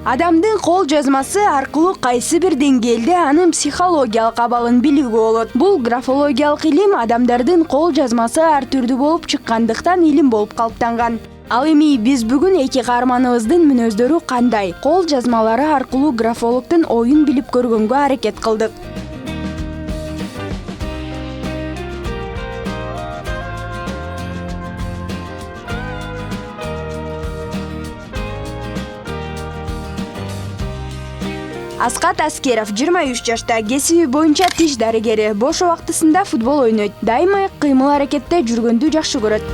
Адамдын кол жазмасы аркылуу кайсы бир деңгээлде анын психологиялык абалын билүүгө болот. Бул графологиялык илим адамдардын кол жазмасы ар түрдүү болуп чыккандыктан илим болуп калыптанган. Ал эми биз бүгүн эки каарманыбыздын мүнөздөрү кандай, кол жазмалары аркылуу графологдун оюн билип көргөнгө аракет кылдык. Аскат Аскеров 23 жашта, кесиби боюнча тиш дарыгери, бош убактысында футбол ойнойт. Дайыма кыймыл аракетте жүргөндү жакшы көрөт.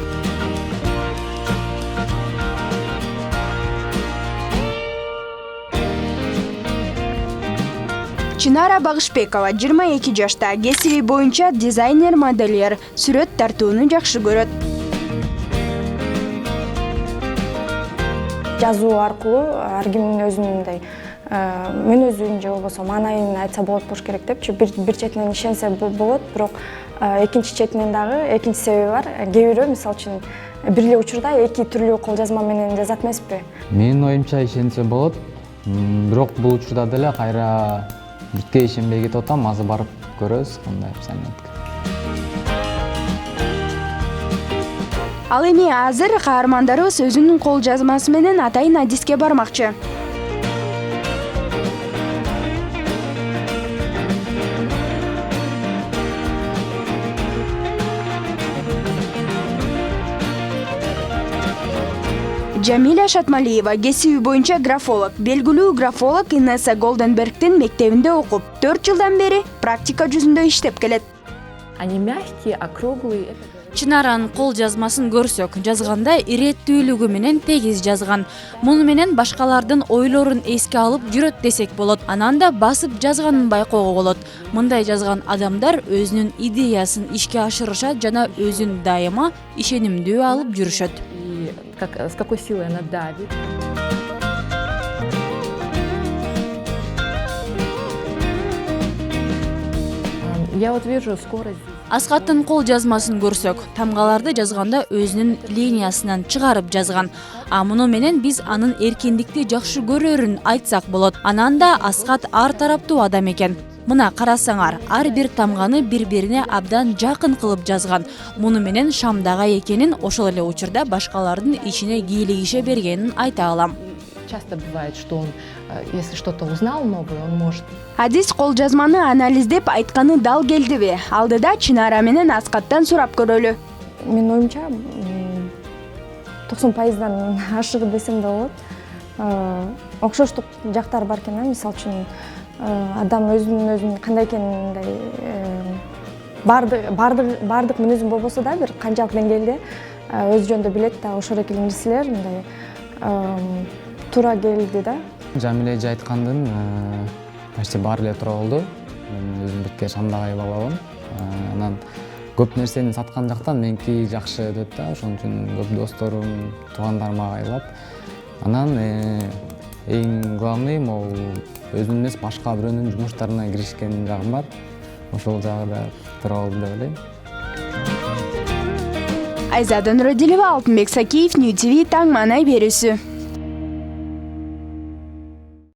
Чынара Багышбекова 22 жашта, кесиби боюнча дизайнер, модельер, сүрөт тартууну жакшы көрөт. Жазуу аркылуу ар кимдин өзүнүн мүнөзүн же болбосо маанайын айтса болот болуш керек депчи. Бир четинен ишенсе болот, бирок экинчи четинен дагы экинчи себеби бар. Кээ бирөө мисалы үчүн бир эле учурда эки түрлүү кол жазма менен жазат эмеспи? Менин оюмча ишенсе болот. Бирок бул учурда деле кайра бүткө ишенбей кетип атам. Азыр барып көрөбүз кандай саммитке. Ал эми азыр каармандарыбыз өзүнүн кол жазмасы менен атайын адиске бармакчы. Жамиля Шатмалиева кесиби боюнча графолог. Белгилүү графолог Инесса Голденбергдин мектебинде окуп, 4 жылдан бери практика жүзүндө иштеп келет. Они мягкие, округлые. Чынаранын кол жазмасын көрсөк, жазганда иреттүүлүгү менен тегиз жазган. Муну менен башкалардын ойлорун эске алып жүрөт десек болот. Анан да басып жазганын байкоого болот. Мындай жазган адамдар өзүнүн идеясын ишке ашырышат жана өзүн дайыма ишенимдүү алып жүрүшөт. С какой силой она давит. Я вот вижу скорость. Аскаттын кол жазмасын көрсөк, тамгаларды жазганда өзүнүн линиясынан чыгарып жазган. Муну менен биз анын эркиндикти жакшы көрөрүн айтсак болот. Анан да Аскат ар тараптуу адам экен. Мына карасаңар, ар бир тамганы бири-бирине абдан жакын кылып жазган. Муну менен Шамдага экенин, ошол эле учурда башкалардын ичине кийлигише бергенин айта алам. Часто бывает, что он, если что-то узнал новое, он может. Адис кол жазманы анализдеп айтканы дал келдиби? Алдыда Чынара менен Аскаттан сурап көрөлү. Менин оюмча 90%дан ашыгы десем да болот. Окшоштук жактар бар экен, мисалы үчүн адам өзүнүн кандай экенин бардык мүнөзүн болбосо да бир канчалык деңгээлде өз жөнүндө билет да, ошол эки нерселер мындай туура келди да. Жамиле эже айткандын почти баары эле туура болду. Мен өзүм битке Шамдагай балабын. Анан көп нерсени саткан жактан меники жакшы өтөт да, ошон үчүн көп досторум, туугандарым мага айлап. Анан эң главный могу өзүнүн эмес башка бирөөнүн жумуштарына киришкен жагым бар. Ошол жагы да туура болду деп ойлойм. Айзада Нуродилова, Алтынбек Сакиев, Нью ТВ таң маанай берүүсү.